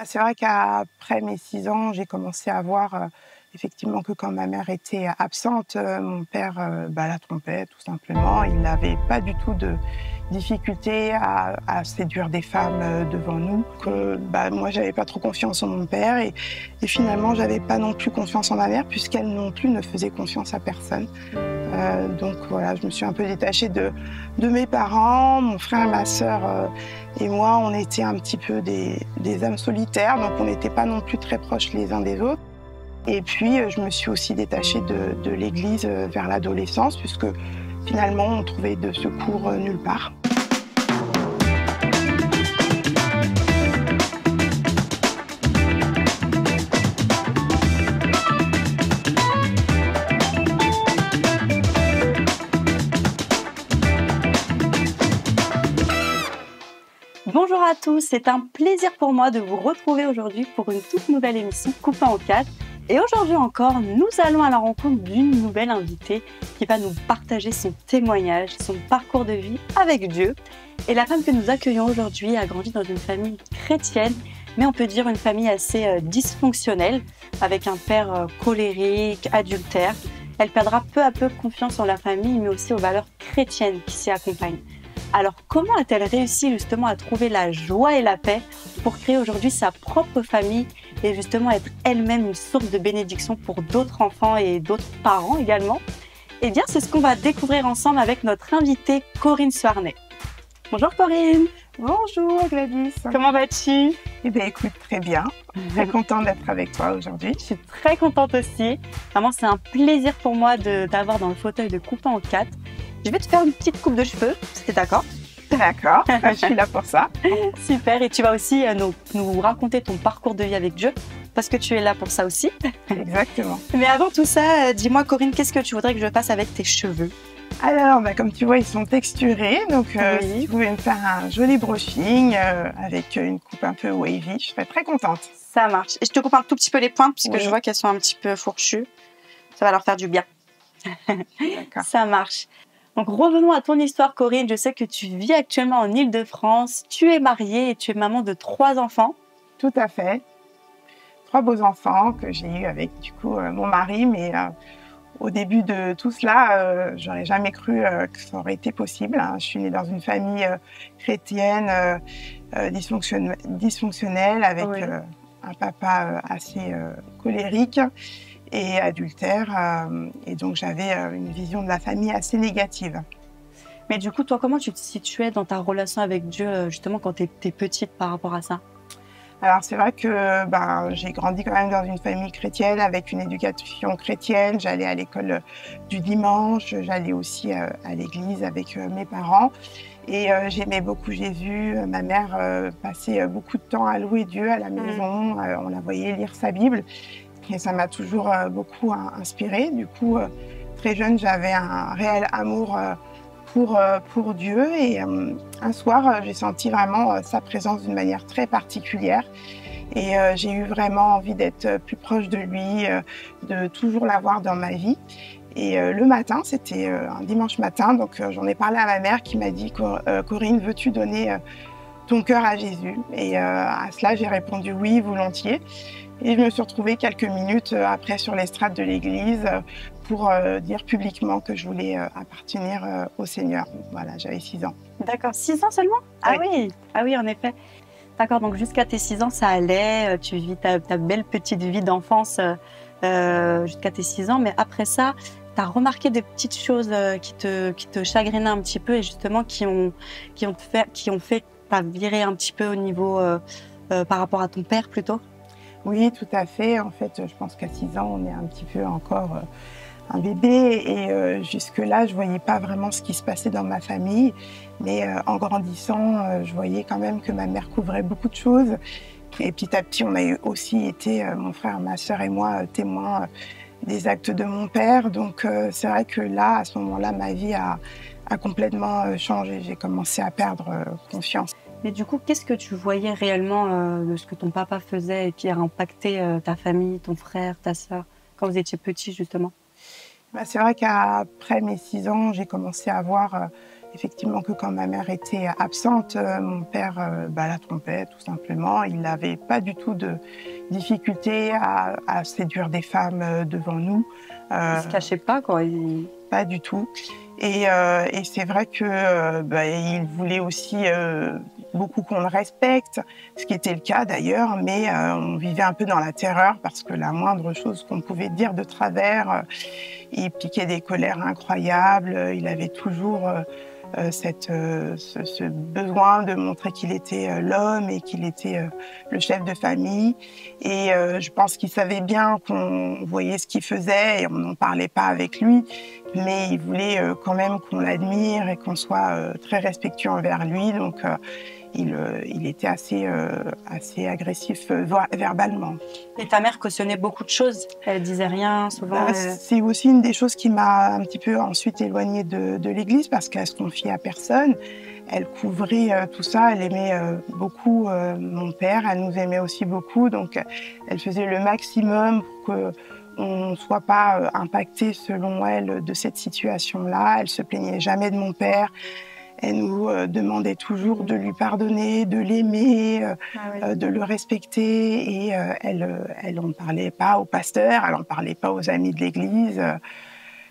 C'est vrai qu'après mes 6 ans, j'ai commencé à voir effectivement que quand ma mère était absente, mon père la trompait tout simplement. Il n'avait pas du tout de difficulté à séduire des femmes devant nous. Moi, j'avais pas trop confiance en mon père et finalement, j'avais pas non plus confiance en ma mère puisqu'elle non plus ne faisait confiance à personne. Donc voilà, je me suis un peu détachée de mes parents, mon frère et ma sœur et moi, on était un petit peu des âmes solitaires, donc on n'était pas non plus très proches les uns des autres. Et puis, je me suis aussi détachée de l'église vers l'adolescence, puisque finalement, on trouvait de secours nulle part. Bonjour à tous, c'est un plaisir pour moi de vous retrouver aujourd'hui pour une toute nouvelle émission Coupée en 4. Et aujourd'hui encore, nous allons à la rencontre d'une nouvelle invitée qui va nous partager son témoignage, son parcours de vie avec Dieu. Et la femme que nous accueillons aujourd'hui a grandi dans une famille chrétienne, mais on peut dire une famille assez dysfonctionnelle, avec un père colérique, adultère. Elle perdra peu à peu confiance en la famille, mais aussi aux valeurs chrétiennes qui s'y accompagnent. Alors, comment a-t-elle réussi justement à trouver la joie et la paix pour créer aujourd'hui sa propre famille et justement être elle-même une source de bénédiction pour d'autres enfants et d'autres parents également? Eh bien, c'est ce qu'on va découvrir ensemble avec notre invitée Corinne Soarney. Bonjour Corinne. Bonjour Gladys. Comment vas-tu? Eh bien écoute, très bien. Très contente d'être avec toi aujourd'hui. Je suis très contente aussi. Vraiment, c'est un plaisir pour moi d'avoir dans le fauteuil de Coupée en 4. Je vais te faire une petite coupe de cheveux, si t'es d'accord? D'accord, je suis là pour ça. Super, et tu vas aussi nous raconter ton parcours de vie avec Dieu, parce que tu es là pour ça aussi. Exactement. Mais avant tout ça, dis-moi Corinne, qu'est-ce que tu voudrais que je fasse avec tes cheveux? Alors, comme tu vois, ils sont texturés, donc Oui. si tu pouvais me faire un joli brushing avec une coupe un peu wavy, je serais très contente. Ça marche. Et je te coupe un tout petit peu les pointes, puisque Oui. je vois qu'elles sont un petit peu fourchues. Ça va leur faire du bien. D'accord. Ça marche. Donc revenons à ton histoire Corinne, je sais que tu vis actuellement en Île-de-France, tu es mariée et tu es maman de 3 enfants. Tout à fait. 3 beaux enfants que j'ai eus avec du coup mon mari, mais au début de tout cela, j'aurais jamais cru que ça aurait été possible. Hein. Je suis née dans une famille chrétienne dysfonctionnelle avec Oui. un papa assez colérique et adultère, et donc j'avais une vision de la famille assez négative. Mais du coup, toi, comment tu te situais dans ta relation avec Dieu, justement, quand tu étais petite par rapport à ça? Alors c'est vrai que j'ai grandi quand même dans une famille chrétienne avec une éducation chrétienne. J'allais à l'école du dimanche, j'allais aussi à l'église avec mes parents et j'aimais beaucoup Jésus. Ma mère passait beaucoup de temps à louer Dieu à la maison. On la voyait lire sa Bible et ça m'a toujours beaucoup inspirée. Du coup, très jeune, j'avais un réel amour pour Dieu et un soir, j'ai senti vraiment sa présence d'une manière très particulière et j'ai eu vraiment envie d'être plus proche de lui, de toujours l'avoir dans ma vie. Et le matin, c'était un dimanche matin, donc j'en ai parlé à ma mère qui m'a dit Corinne, veux-tu donner ton cœur à Jésus? Et à cela, j'ai répondu oui, volontiers. Et je me suis retrouvée quelques minutes après sur l'estrade de l'église pour dire publiquement que je voulais appartenir au Seigneur. Voilà, j'avais 6 ans. D'accord, 6 ans seulement? Ah oui, ah oui, en effet. D'accord, donc jusqu'à tes 6 ans, ça allait, tu vis ta belle petite vie d'enfance jusqu'à tes 6 ans, mais après ça, tu as remarqué des petites choses qui te chagrinaient un petit peu et justement qui ont fait t'as viré un petit peu au niveau par rapport à ton père plutôt? Oui, tout à fait. En fait, je pense qu'à 6 ans, on est un petit peu encore un bébé et jusque-là, je voyais pas vraiment ce qui se passait dans ma famille. Mais en grandissant, je voyais quand même que ma mère couvrait beaucoup de choses. Et petit à petit, on a aussi été, mon frère, ma sœur et moi, témoins des actes de mon père. Donc c'est vrai que là, à ce moment-là, ma vie a complètement changé. J'ai commencé à perdre confiance. Mais du coup, qu'est-ce que tu voyais réellement de ce que ton papa faisait et qui a impacté ta famille, ton frère, ta sœur, quand vous étiez petits justement? C'est vrai qu'après mes 6 ans, j'ai commencé à voir effectivement que quand ma mère était absente, mon père la trompait tout simplement. Il n'avait pas du tout de difficulté à séduire des femmes devant nous. Il se cachait pas, quoi. Pas du tout. Et c'est vrai que il voulait aussi beaucoup qu'on le respecte, ce qui était le cas d'ailleurs, mais on vivait un peu dans la terreur parce que la moindre chose qu'on pouvait dire de travers, il piquait des colères incroyables. Il avait toujours ce besoin de montrer qu'il était l'homme et qu'il était le chef de famille. Et je pense qu'il savait bien qu'on voyait ce qu'il faisait et on n'en parlait pas avec lui, mais il voulait quand même qu'on l'admire et qu'on soit très respectueux envers lui. Donc il était assez agressif verbalement. Et ta mère cautionnait beaucoup de choses. Elle disait rien, souvent. C'est aussi une des choses qui m'a un petit peu ensuite éloignée de l'église parce qu'elle se confiait à personne. Elle couvrait tout ça. Elle aimait beaucoup mon père. Elle nous aimait aussi beaucoup. Donc, elle faisait le maximum pour qu'on ne soit pas impacté, selon elle, de cette situation-là. Elle se plaignait jamais de mon père. Elle nous demandait toujours de lui pardonner, de l'aimer, de le respecter. Et elle n'en parlait pas au pasteur, elle n'en parlait pas aux amis de l'église.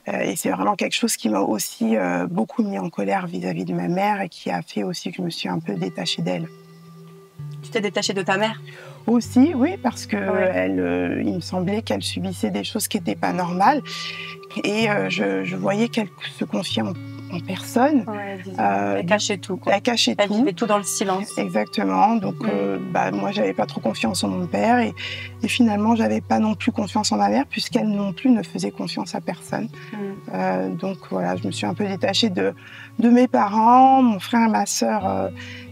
Et c'est vraiment quelque chose qui m'a aussi beaucoup mis en colère vis-à-vis de ma mère et qui a fait aussi que je me suis un peu détachée d'elle. Tu t'es détachée de ta mère ? Aussi, oui, parce que il me semblait qu'elle subissait des choses qui n'étaient pas normales. Et je voyais qu'elle se confiait en personne. Elle cachait tout, quoi. Elle cachait tout. Elle vivait tout dans le silence. Exactement. Donc, moi, j'avais pas trop confiance en mon père. Et finalement, j'avais pas non plus confiance en ma mère, puisqu'elle non plus ne faisait confiance à personne. Donc, voilà, je me suis un peu détachée de mes parents. Mon frère, ma sœur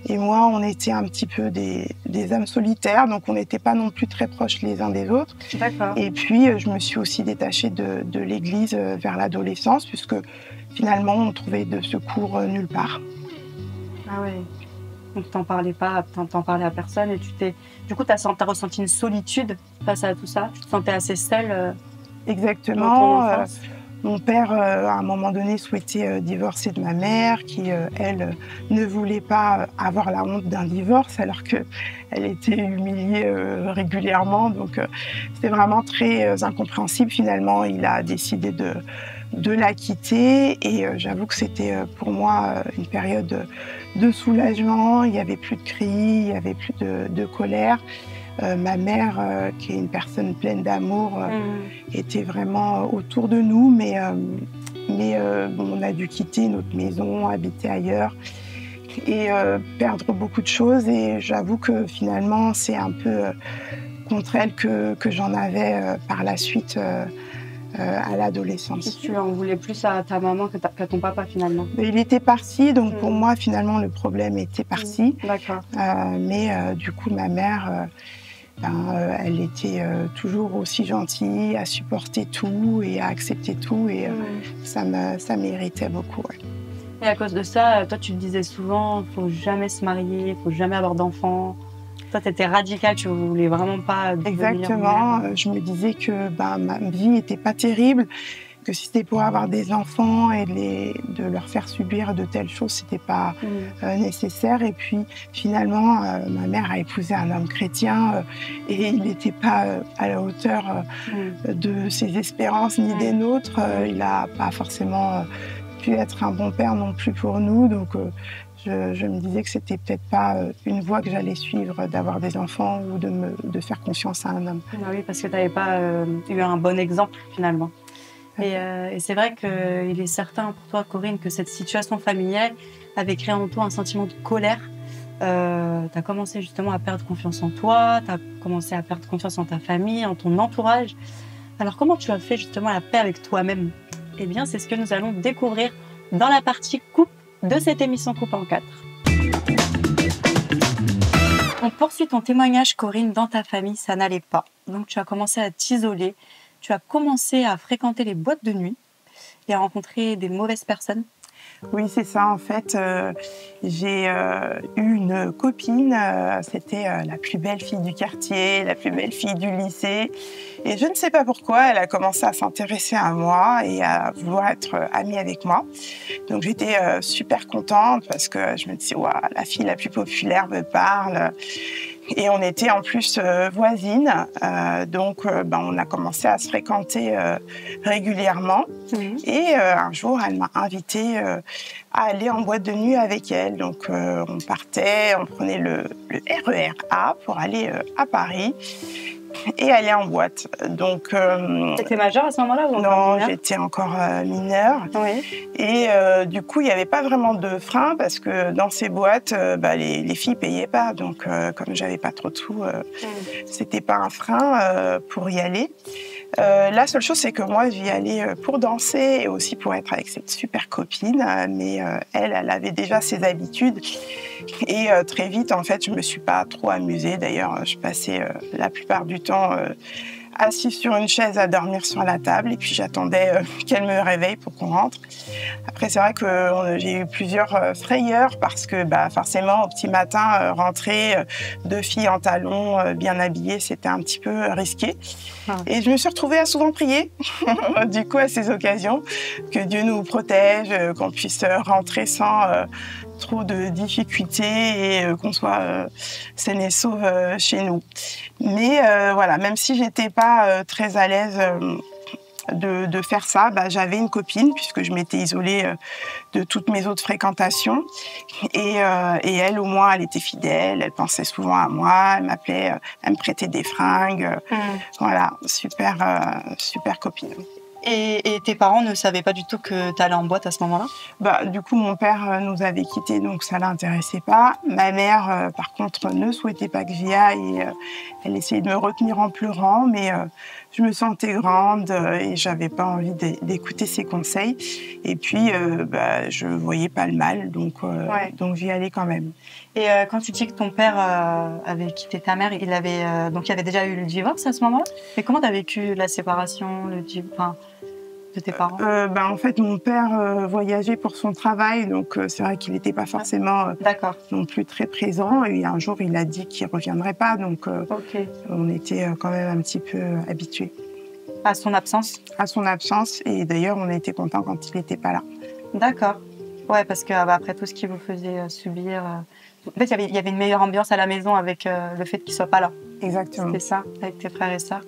et moi, on était un petit peu des âmes solitaires. Donc, on n'était pas non plus très proches les uns des autres. D'accord. Et puis, je me suis aussi détachée de l'église vers l'adolescence, puisque finalement, on trouvait de secours nulle part. Ah ouais. Donc, t'en parlais pas, t'en parlais à personne et du coup, t'as ressenti une solitude face à tout ça. Tu te sentais assez seule. Exactement. Mon père, à un moment donné, souhaitait divorcer de ma mère, qui, elle, ne voulait pas avoir la honte d'un divorce, alors qu'elle était humiliée régulièrement. Donc, c'était vraiment très incompréhensible. Finalement, il a décidé de la quitter. Et j'avoue que c'était pour moi une période de soulagement. Il n'y avait plus de cris, il n'y avait plus de colère. Ma mère, qui est une personne pleine d'amour, était vraiment autour de nous, mais on a dû quitter notre maison, habiter ailleurs et perdre beaucoup de choses. Et j'avoue que finalement, c'est un peu contre elle que j'en avais par la suite à l'adolescence. Tu en voulais plus à ta maman qu'à ton papa finalement? Il était parti, donc pour moi, finalement, le problème était parti. D'accord. Mais du coup, ma mère... elle était toujours aussi gentille, à supporter tout et à accepter tout. Et ça m'irritait beaucoup. Ouais. Et à cause de ça, toi, tu te disais souvent, il ne faut jamais se marier, il ne faut jamais avoir d'enfants. Toi, tu étais radicale, tu ne voulais vraiment pas devenir Exactement. mère. Je me disais que ma vie n'était pas terrible, que si c'était pour avoir des enfants et de leur faire subir de telles choses, c'était pas nécessaire. Et puis finalement, ma mère a épousé un homme chrétien et il n'était pas à la hauteur de ses espérances ni des nôtres. Il n'a pas forcément pu être un bon père non plus pour nous. Donc je me disais que c'était peut-être pas une voie que j'allais suivre, d'avoir des enfants ou de faire confiance à un homme. Ah oui, parce que tu n'avais pas eu un bon exemple finalement. Et c'est vrai qu'il est certain pour toi, Corinne, que cette situation familiale avait créé en toi un sentiment de colère. Tu as commencé justement à perdre confiance en toi, tu as commencé à perdre confiance en ta famille, en ton entourage. Alors comment tu as fait justement la paix avec toi-même? Eh bien, c'est ce que nous allons découvrir dans la partie coupe de cette émission Coupe en 4. On poursuit ton témoignage, Corinne. Dans ta famille, ça n'allait pas. Donc tu as commencé à t'isoler. Tu as commencé à fréquenter les boîtes de nuit et à rencontrer des mauvaises personnes. Oui, c'est ça. En fait, j'ai eu une copine. C'était la plus belle fille du quartier, la plus belle fille du lycée. Et je ne sais pas pourquoi, elle a commencé à s'intéresser à moi et à vouloir être amie avec moi. Donc, j'étais super contente parce que je me disais, waouh, la fille la plus populaire me parle. Et on était en plus voisines, donc on a commencé à se fréquenter régulièrement. Et un jour, elle m'a invitée à aller en boîte de nuit avec elle. Donc on partait, on prenait le RER A pour aller à Paris et aller en boîte. Donc, t'étais majeure à ce moment-là ou non, j'étais encore mineure. Oui. Et du coup, il n'y avait pas vraiment de frein parce que dans ces boîtes, les filles payaient pas. Donc, comme j'avais pas trop de sous, c'était pas un frein pour y aller. La seule chose, c'est que moi, j'y allais pour danser et aussi pour être avec cette super copine. Mais elle avait déjà ses habitudes. Et très vite, en fait, je me suis pas trop amusée. D'ailleurs, je passais la plupart du temps assise sur une chaise à dormir sur la table. Et puis, j'attendais qu'elle me réveille pour qu'on rentre. Après, c'est vrai que j'ai eu plusieurs frayeurs parce que forcément, au petit matin, rentrer deux filles en talons, bien habillées, c'était un petit peu risqué. Et je me suis retrouvée à souvent prier, du coup, à ces occasions, que Dieu nous protège, qu'on puisse rentrer sans trop de difficultés et qu'on soit saine et sauve chez nous. Mais voilà, même si j'étais pas très à l'aise de faire ça, j'avais une copine puisque je m'étais isolée de toutes mes autres fréquentations et elle au moins elle était fidèle, elle pensait souvent à moi, elle m'appelait, elle me prêtait des fringues, voilà, super copine. Et tes parents ne savaient pas du tout que tu allais en boîte à ce moment-là? Du coup, mon père nous avait quittés, donc ça l'intéressait pas. Ma mère, par contre, ne souhaitait pas que j'y aille. Et, elle essayait de me retenir en pleurant, mais je me sentais grande et j'avais pas envie d'écouter ses conseils. Et puis, je voyais pas le mal, donc j'y allais quand même. Et quand tu dis que ton père avait quitté ta mère, il avait déjà eu le divorce à ce moment-là? Et comment tu as vécu la séparation, de tes parents? En fait, mon père voyageait pour son travail, donc c'est vrai qu'il n'était pas forcément non plus très présent. Et un jour, il a dit qu'il ne reviendrait pas, donc on était quand même un petit peu habitués. À son absence? À son absence, et d'ailleurs, on était contents quand il n'était pas là. D'accord. Ouais, parce que après tout ce qu'il vous faisait subir... En fait, il y avait une meilleure ambiance à la maison avec le fait qu'il ne soit pas là. Exactement. C'était ça, avec tes frères et sœurs.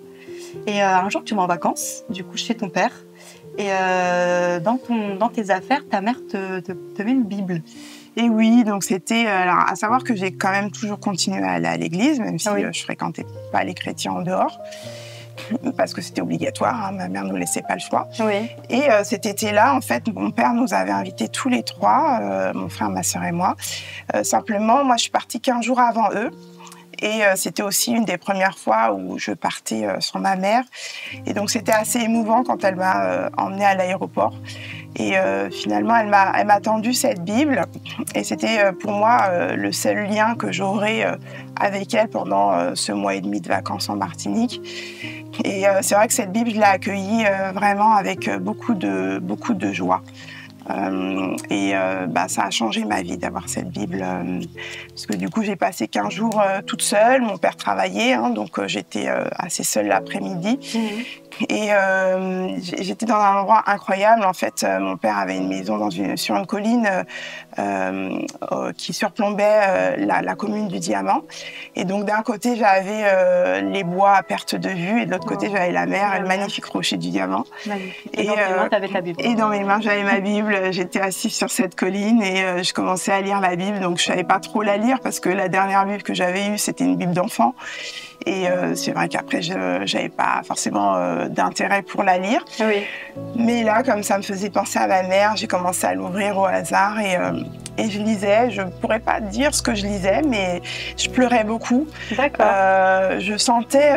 Et un jour, tu vas en vacances, du coup, chez ton père. Et dans tes affaires, ta mère te met une Bible. Et oui, donc c'était... alors, à savoir que j'ai quand même toujours continué à aller à l'église, même si je fréquentais pas les chrétiens en dehors, parce que c'était obligatoire, hein, ma mère ne nous laissait pas le choix. Oui. Et cet été-là, en fait, mon père nous avait invités tous les trois, mon frère, ma sœur et moi. Simplement, moi, je suis partie 15 jours avant eux. Et c'était aussi une des premières fois où je partais sans ma mère. Et donc, c'était assez émouvant quand elle m'a emmenée à l'aéroport. Et finalement, elle m'a tendu cette Bible. Et c'était pour moi le seul lien que j'aurais avec elle pendant ce mois et demi de vacances en Martinique. Et c'est vrai que cette Bible, je l'ai accueillie vraiment avec beaucoup de joie. Ça a changé ma vie d'avoir cette Bible parce que du coup j'ai passé 15 jours toute seule, mon père travaillait, hein, donc j'étais assez seule l'après-midi. Et j'étais dans un endroit incroyable. En fait, mon père avait une maison sur une colline qui surplombait la commune du Diamant. Et donc, d'un côté, j'avais les bois à perte de vue, et de l'autre côté, j'avais la mer et le magnifique rocher du Diamant. Magnifique. Et dans tes mains, tu avais ta Bible. Et dans mes mains, j'avais ma Bible. J'étais assise sur cette colline et je commençais à lire la Bible. Donc, je savais pas trop la lire parce que la dernière Bible que j'avais eue, c'était une Bible d'enfant. Et c'est vrai qu'après, je n'avais pas forcément d'intérêt pour la lire. Oui. Mais là, comme ça me faisait penser à ma mère, j'ai commencé à l'ouvrir au hasard et je lisais. Je ne pourrais pas dire ce que je lisais, mais je pleurais beaucoup. D'accord. Je sentais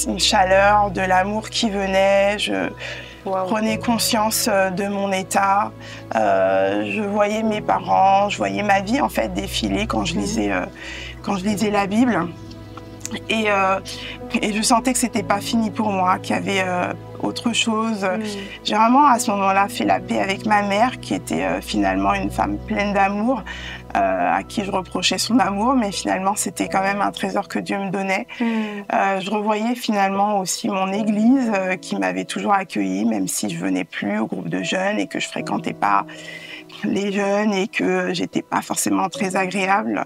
une chaleur, de l'amour qui venait. Je prenais conscience de mon état. Je voyais mes parents, je voyais ma vie en fait défiler quand je lisais la Bible. Et je sentais que c'était pas fini pour moi, qu'il y avait autre chose. J'ai vraiment à ce moment-là fait la paix avec ma mère, qui était finalement une femme pleine d'amour, à qui je reprochais son amour, mais finalement c'était quand même un trésor que Dieu me donnait. Je revoyais finalement aussi mon église qui m'avait toujours accueillie, même si je venais plus au groupe de jeunes et que je fréquentais pas les jeunes et que j'étais pas forcément très agréable.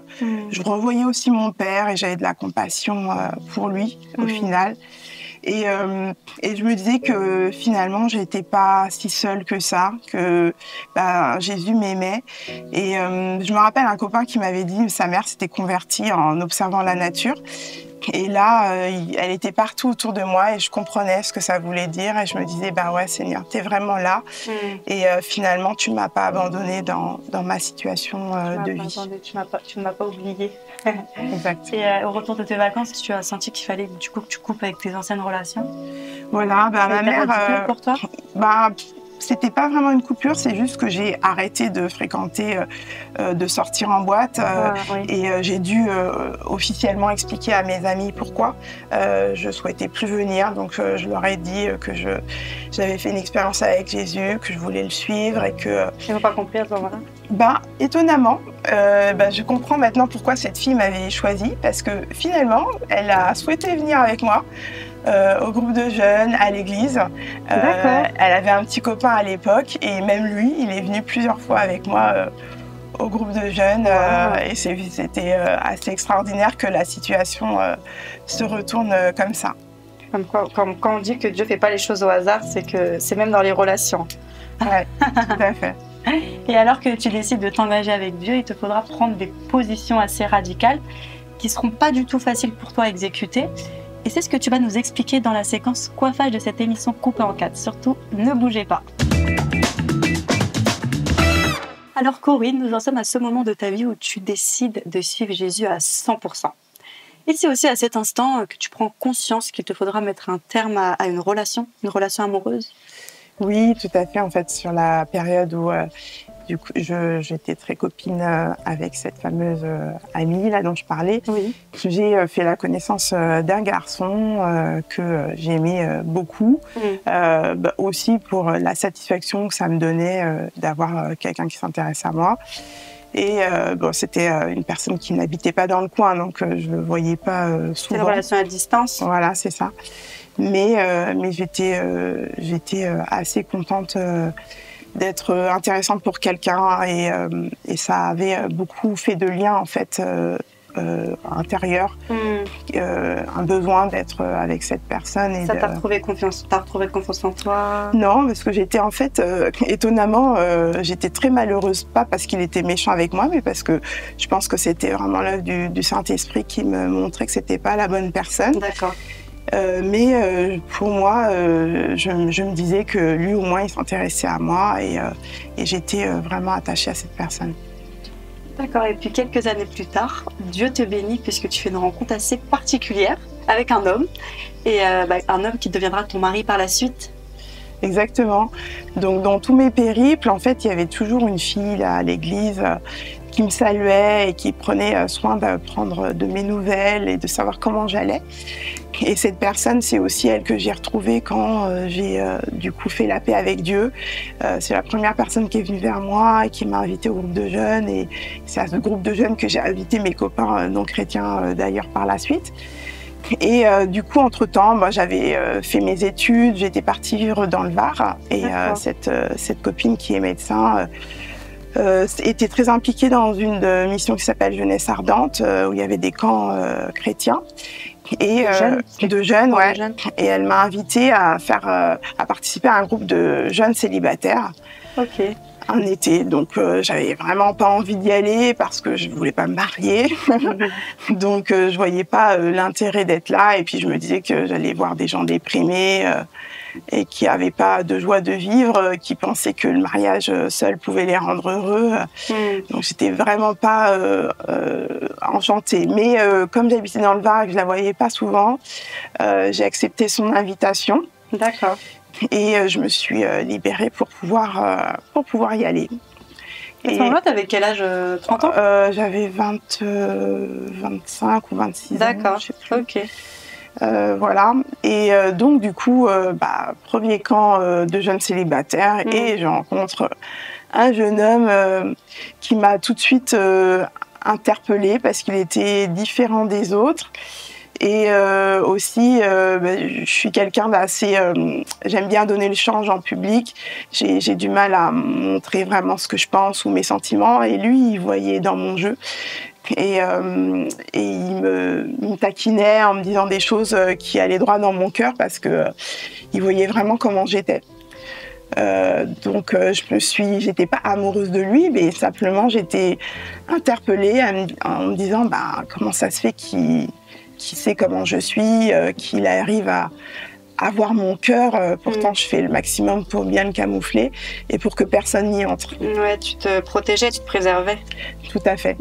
Je revoyais aussi mon père et j'avais de la compassion pour lui au final. Et je me disais que finalement, j'étais pas si seule que ça, que Jésus m'aimait. Et je me rappelle un copain qui m'avait dit que sa mère s'était convertie en observant la nature. Et là, elle était partout autour de moi et je comprenais ce que ça voulait dire. Et je me disais, ouais, Seigneur, t'es vraiment là. Et finalement, tu ne m'as pas abandonnée dans ma situation de vie. Tu ne m'as pas oubliée. Exact. Et au retour de tes vacances, tu as senti qu'il fallait du coup que tu coupes avec tes anciennes relations? Voilà, ma mère... radical pour toi? C'était pas vraiment une coupure, c'est juste que j'ai arrêté de fréquenter, de sortir en boîte. Et j'ai dû officiellement expliquer à mes amis pourquoi je souhaitais plus venir. Donc je leur ai dit que j'avais fait une expérience avec Jésus, que je voulais le suivre et que... Ils n'ont pas compris à ce moment-là? Étonnamment, je comprends maintenant pourquoi cette fille m'avait choisie, parce que finalement, elle a souhaité venir avec moi. Au groupe de jeunes, à l'église. Elle avait un petit copain à l'époque et même lui, il est venu plusieurs fois avec moi au groupe de jeunes. Et c'était assez extraordinaire que la situation se retourne comme ça. Comme quand on dit que Dieu ne fait pas les choses au hasard, c'est que c'est même dans les relations. Oui, tout à fait. Et alors que tu décides de t'engager avec Dieu, il te faudra prendre des positions assez radicales qui ne seront pas du tout faciles pour toi à exécuter. Et c'est ce que tu vas nous expliquer dans la séquence coiffage de cette émission coupée en 4. Surtout, ne bougez pas. Alors Corinne, nous en sommes à ce moment de ta vie où tu décides de suivre Jésus à 100%. Et c'est aussi à cet instant que tu prends conscience qu'il te faudra mettre un terme à une relation amoureuse. Oui, tout à fait. En fait, sur la période où du coup, j'étais très copine avec cette fameuse amie là dont je parlais. Oui. J'ai fait la connaissance d'un garçon que j'aimais beaucoup, aussi pour la satisfaction que ça me donnait d'avoir quelqu'un qui s'intéresse à moi. Et c'était une personne qui n'habitait pas dans le coin, donc je le voyais pas souvent. C'est une relation à distance. Voilà, c'est ça. Mais j'étais assez contente d'être intéressante pour quelqu'un et ça avait beaucoup fait de liens en fait intérieur, un besoin d'être avec cette personne. Ça t'a retrouvé confiance, t'as retrouvé confiance en toi? Non, parce que j'étais en fait, étonnamment, j'étais très malheureuse, pas parce qu'il était méchant avec moi, mais parce que je pense que c'était vraiment l'œuvre du Saint-Esprit qui me montrait que c'était pas la bonne personne. D'accord. Mais pour moi, je me disais que lui au moins il s'intéressait à moi et j'étais vraiment attachée à cette personne. D'accord, et puis quelques années plus tard, Dieu te bénit puisque tu fais une rencontre assez particulière avec un homme, et un homme qui deviendra ton mari par la suite. Exactement. Donc dans tous mes périples, en fait, il y avait toujours une fille là, à l'église qui me saluait et qui prenait soin de prendre de mes nouvelles et de savoir comment j'allais. Et cette personne, c'est aussi elle que j'ai retrouvée quand j'ai du coup fait la paix avec Dieu. C'est la première personne qui est venue vers moi et qui m'a invitée au groupe de jeunes. Et c'est à ce groupe de jeunes que j'ai invité mes copains non chrétiens d'ailleurs par la suite. Et du coup, entre-temps, j'avais fait mes études, j'étais partie vivre dans le Var. Et cette copine qui est médecin était très impliquée dans une mission qui s'appelle Jeunesse Ardente, où il y avait des camps chrétiens. Et de jeunes, ouais. Et elle m'a invitée à participer à un groupe de jeunes célibataires. Ok. Un été, donc j'avais vraiment pas envie d'y aller parce que je voulais pas me marier. Donc je voyais pas l'intérêt d'être là, et puis je me disais que j'allais voir des gens déprimés et qui avaient pas de joie de vivre, qui pensaient que le mariage seul pouvait les rendre heureux. Donc j'étais vraiment pas enchantée. Mais comme j'habitais dans le Var et que je la voyais pas souvent, j'ai accepté son invitation. D'accord. Et je me suis libérée pour pouvoir y aller. À ce moment-là, tu avais quel âge? 30 ans? J'avais 25 ou 26 ans. D'accord, je sais plus. Ok. Voilà. Et donc, du coup, premier camp de jeunes célibataires et je rencontre un jeune homme qui m'a tout de suite interpellée parce qu'il était différent des autres. Et aussi, je suis quelqu'un d'assez... j'aime bien donner le change en public. J'ai du mal à montrer vraiment ce que je pense ou mes sentiments. Et lui, il voyait dans mon jeu. Et il me taquinait en me disant des choses qui allaient droit dans mon cœur parce que il voyait vraiment comment j'étais. Donc j'étais pas amoureuse de lui, mais simplement j'étais interpellée en me disant comment ça se fait qu'il sait comment je suis, qu'il arrive à avoir mon cœur. Pourtant je fais le maximum pour bien le camoufler et pour que personne n'y entre. Ouais, tu te protégeais, tu te préservais. Tout à fait.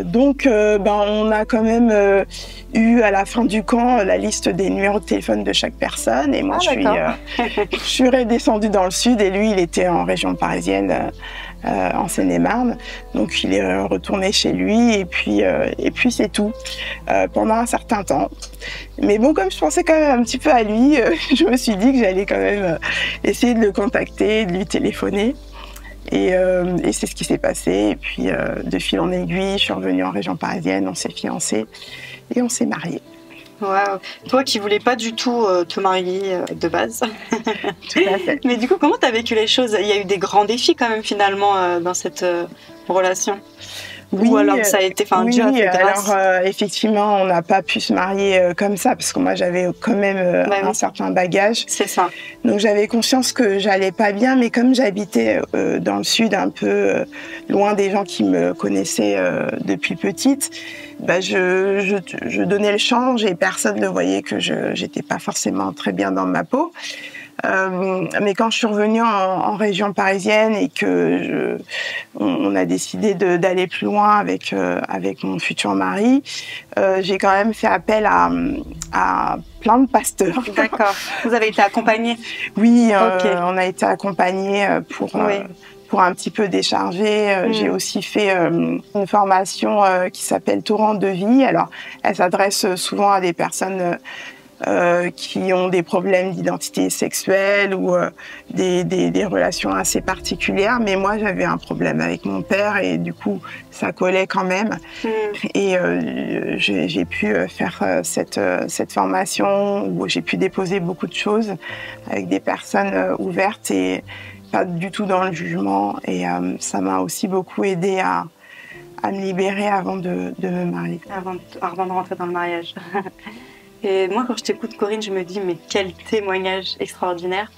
Donc, on a quand même eu à la fin du camp la liste des numéros de téléphone de chaque personne. Et moi, je suis redescendue dans le sud et lui, il était en région parisienne, en Seine-et-Marne. Donc, il est retourné chez lui et puis c'est tout pendant un certain temps. Mais bon, comme je pensais quand même un petit peu à lui, je me suis dit que j'allais quand même essayer de le contacter, de lui téléphoner. Et c'est ce qui s'est passé. Et puis, de fil en aiguille, je suis revenue en région parisienne, on s'est fiancés et on s'est mariés. Wow. Toi qui voulais pas du tout te marier de base. Tout à fait. Mais du coup, comment tu as vécu les choses? Il y a eu des grands défis quand même finalement dans cette relation. Oui, ou alors ça a été Dieu a fait grâce. Alors effectivement, on n'a pas pu se marier comme ça parce que moi j'avais quand même un certain bagage. C'est ça. Donc j'avais conscience que j'allais pas bien, mais comme j'habitais dans le sud, un peu loin des gens qui me connaissaient depuis petite, je donnais le change et personne ne voyait que j'étais pas forcément très bien dans ma peau. Mais quand je suis revenue en région parisienne et que on a décidé d'aller plus loin avec mon futur mari, j'ai quand même fait appel à plein de pasteurs. D'accord. Vous avez été accompagnée? Oui, on a été accompagnés pour un petit peu décharger. J'ai aussi fait une formation qui s'appelle Torrent de vie. Alors, elle s'adresse souvent à des personnes qui ont des problèmes d'identité sexuelle ou des relations assez particulières. Mais moi, j'avais un problème avec mon père et du coup, ça collait quand même. Et j'ai pu faire cette formation où j'ai pu déposer beaucoup de choses avec des personnes ouvertes et pas du tout dans le jugement. Et ça m'a aussi beaucoup aidée à me libérer avant de me marier. Avant de rentrer dans le mariage. Et moi, quand je t'écoute, Corinne, je me dis, mais quel témoignage extraordinaire.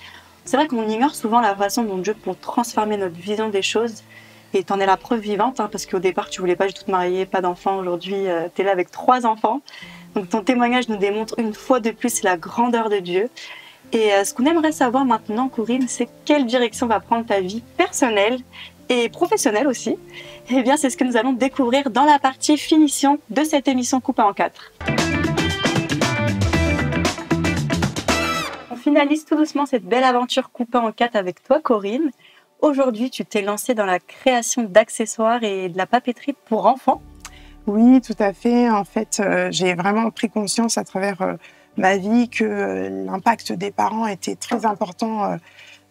C'est vrai qu'on ignore souvent la façon dont Dieu peut transformer notre vision des choses. Et t'en es la preuve vivante, parce qu'au départ, tu voulais pas du tout te marier, pas d'enfants. Aujourd'hui, t'es là avec 3 enfants. Donc ton témoignage nous démontre une fois de plus la grandeur de Dieu. Et ce qu'on aimerait savoir maintenant, Corinne, c'est quelle direction va prendre ta vie personnelle et professionnelle aussi. Eh bien, c'est ce que nous allons découvrir dans la partie finition de cette émission coupée en 4. On finalise tout doucement cette belle aventure coupée en 4 avec toi, Corinne. Aujourd'hui, tu t'es lancée dans la création d'accessoires et de la papeterie pour enfants. Oui, tout à fait. En fait, j'ai vraiment pris conscience à travers ma vie que l'impact des parents était très important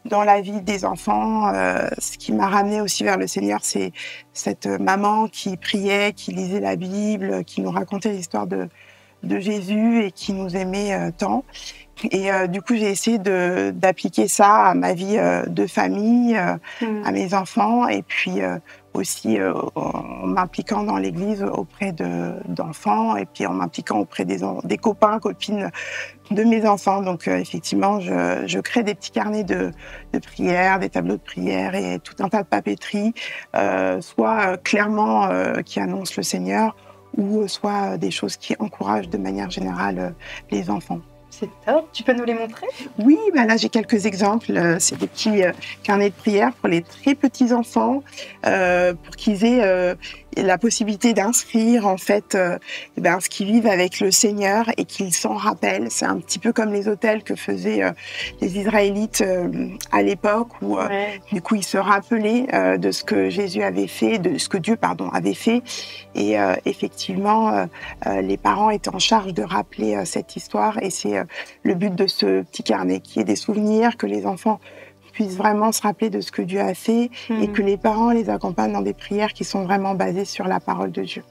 dans la vie des enfants. Ce qui m'a ramenée aussi vers le Seigneur, c'est cette maman qui priait, qui lisait la Bible, qui nous racontait l'histoire de Jésus et qui nous aimait tant. Et du coup, j'ai essayé d'appliquer ça à ma vie de famille, à mes enfants, et puis aussi en m'impliquant dans l'église auprès d'enfants, et puis en m'impliquant auprès des copains, copines de mes enfants. Donc effectivement, je crée des petits carnets de prières, des tableaux de prières et tout un tas de papeteries, soit clairement qui annoncent le Seigneur, ou soit des choses qui encouragent de manière générale les enfants. C'est top, tu peux nous les montrer? Oui, là j'ai quelques exemples. C'est des petits carnets de prières pour les très petits enfants, pour qu'ils aient la possibilité d'inscrire en fait ce qu'ils vivent avec le Seigneur et qu'ils s'en rappellent. C'est un petit peu comme les autels que faisaient les Israélites à l'époque où du coup ils se rappelaient de ce que Jésus avait fait, de ce que Dieu avait fait. Et effectivement, les parents étaient en charge de rappeler cette histoire. Et c'est le but de ce petit carnet, qui est des souvenirs, que les enfants puissent vraiment se rappeler de ce que Dieu a fait et que les parents les accompagnent dans des prières qui sont vraiment basées sur la parole de Dieu.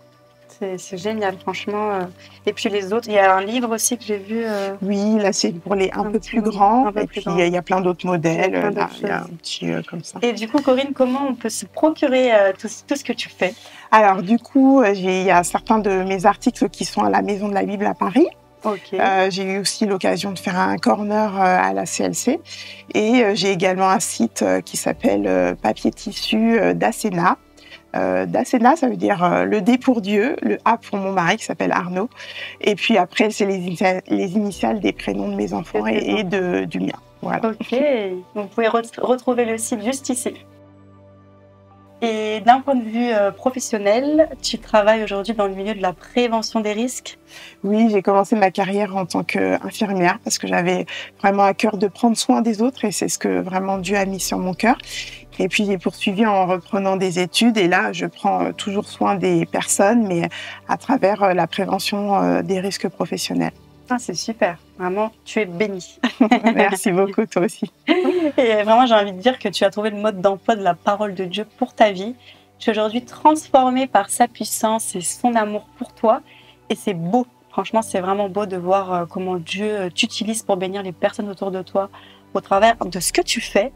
C'est génial, franchement. Et puis les autres, il y a un livre aussi que j'ai vu. Oui, là c'est pour les un peu plus grands. Et puis il y a plein d'autres modèles. Il y a un petit comme ça. Et du coup, Corinne, comment on peut se procurer tout ce que tu fais? Alors du coup, il y a certains de mes articles qui sont à la Maison de la Bible à Paris. Okay. J'ai eu aussi l'occasion de faire un corner à la CLC. Et j'ai également un site qui s'appelle Papier Tissu d'Asséna. D'Asséna, ça veut dire le D pour Dieu, le A pour mon mari qui s'appelle Arnaud. Et puis après, c'est les initiales des prénoms de mes enfants et du mien. Voilà. Ok, donc vous pouvez retrouver le site juste ici. Et d'un point de vue professionnel, tu travailles aujourd'hui dans le milieu de la prévention des risques? Oui, j'ai commencé ma carrière en tant qu'infirmière parce que j'avais vraiment à cœur de prendre soin des autres et c'est ce que vraiment Dieu a mis sur mon cœur. Et puis j'ai poursuivi en reprenant des études et là, je prends toujours soin des personnes, mais à travers la prévention des risques professionnels. Ah, c'est super, vraiment, tu es bénie. Merci beaucoup, toi aussi. Et vraiment, j'ai envie de dire que tu as trouvé le mode d'emploi de la parole de Dieu pour ta vie. Tu es aujourd'hui transformée par sa puissance et son amour pour toi. Et c'est beau, franchement, c'est vraiment beau de voir comment Dieu t'utilise pour bénir les personnes autour de toi au travers de ce que tu fais.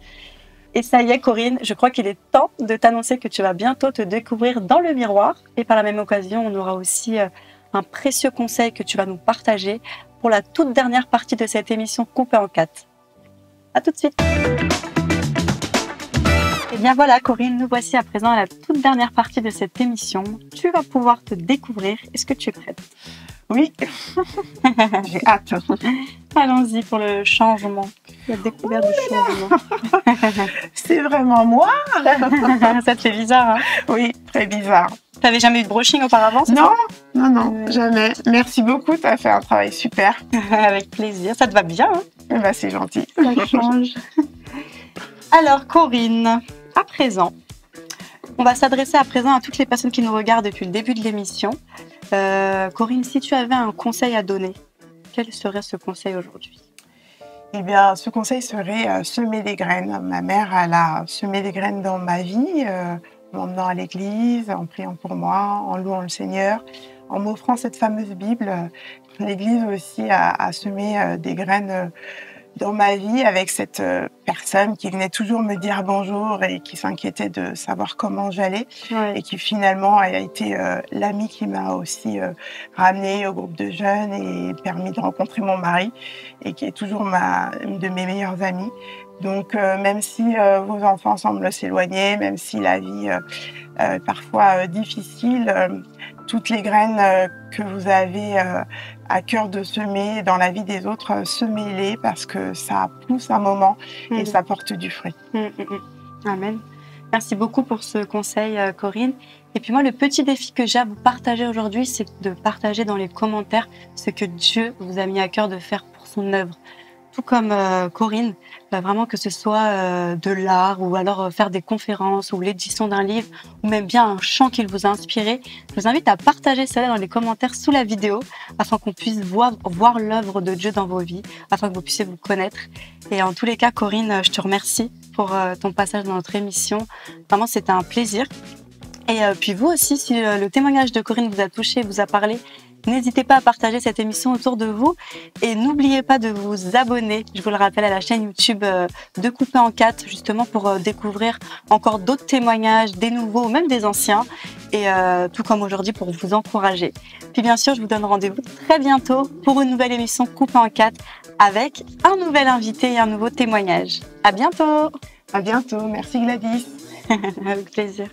Et ça y est, Corinne, je crois qu'il est temps de t'annoncer que tu vas bientôt te découvrir dans le miroir. Et par la même occasion, on aura aussi un précieux conseil que tu vas nous partager pour la toute dernière partie de cette émission coupée en 4. À tout de suite. Et bien voilà, Corinne, nous voici à présent à la toute dernière partie de cette émission. Tu vas pouvoir te découvrir. Est-ce que tu es prête? Oui, j'ai hâte. Allons-y pour le changement, la découverte du changement. C'est vraiment moi? Ça te fait bizarre, hein? Oui, très bizarre. Tu n'avais jamais eu de brushing auparavant? Non, jamais. Merci beaucoup, tu as fait un travail super. Avec plaisir, ça te va bien, hein? C'est gentil. Ça change. Alors, Corinne, à présent, on va s'adresser à présent à toutes les personnes qui nous regardent depuis le début de l'émission. Corinne, si tu avais un conseil à donner, quel serait ce conseil aujourd'hui? Eh bien, ce conseil serait semer des graines. Ma mère, elle a semé des graines dans ma vie, en m'emmenant à l'église, en priant pour moi, en louant le Seigneur, en m'offrant cette fameuse Bible. L'église aussi a semé des graines dans ma vie avec cette personne qui venait toujours me dire bonjour et qui s'inquiétait de savoir comment j'allais et qui finalement a été l'amie qui m'a aussi ramenée au groupe de jeunes et permis de rencontrer mon mari et qui est toujours une de mes meilleures amies. Donc même si vos enfants semblent s'éloigner, même si la vie est parfois difficile, toutes les graines que vous avez à cœur de semer dans la vie des autres, semez-les parce que ça pousse un moment et ça porte du fruit. Amen. Merci beaucoup pour ce conseil, Corinne. Et puis moi, le petit défi que j'ai à vous partager aujourd'hui, c'est de partager dans les commentaires ce que Dieu vous a mis à cœur de faire pour son œuvre. Tout comme Corinne, vraiment que ce soit de l'art ou alors faire des conférences ou l'édition d'un livre ou même bien un chant qui vous a inspiré, je vous invite à partager cela dans les commentaires sous la vidéo afin qu'on puisse voir l'œuvre de Dieu dans vos vies, afin que vous puissiez vous connaître. Et en tous les cas, Corinne, je te remercie pour ton passage dans notre émission. Vraiment, c'était un plaisir. Et puis vous aussi, si le témoignage de Corinne vous a touché, vous a parlé, n'hésitez pas à partager cette émission autour de vous et n'oubliez pas de vous abonner, je vous le rappelle, à la chaîne YouTube de Coupé en 4, justement pour découvrir encore d'autres témoignages, des nouveaux ou même des anciens, et tout comme aujourd'hui pour vous encourager. Puis bien sûr, je vous donne rendez-vous très bientôt pour une nouvelle émission Coupé en 4 avec un nouvel invité et un nouveau témoignage. À bientôt. À bientôt, merci Gladys. Avec plaisir.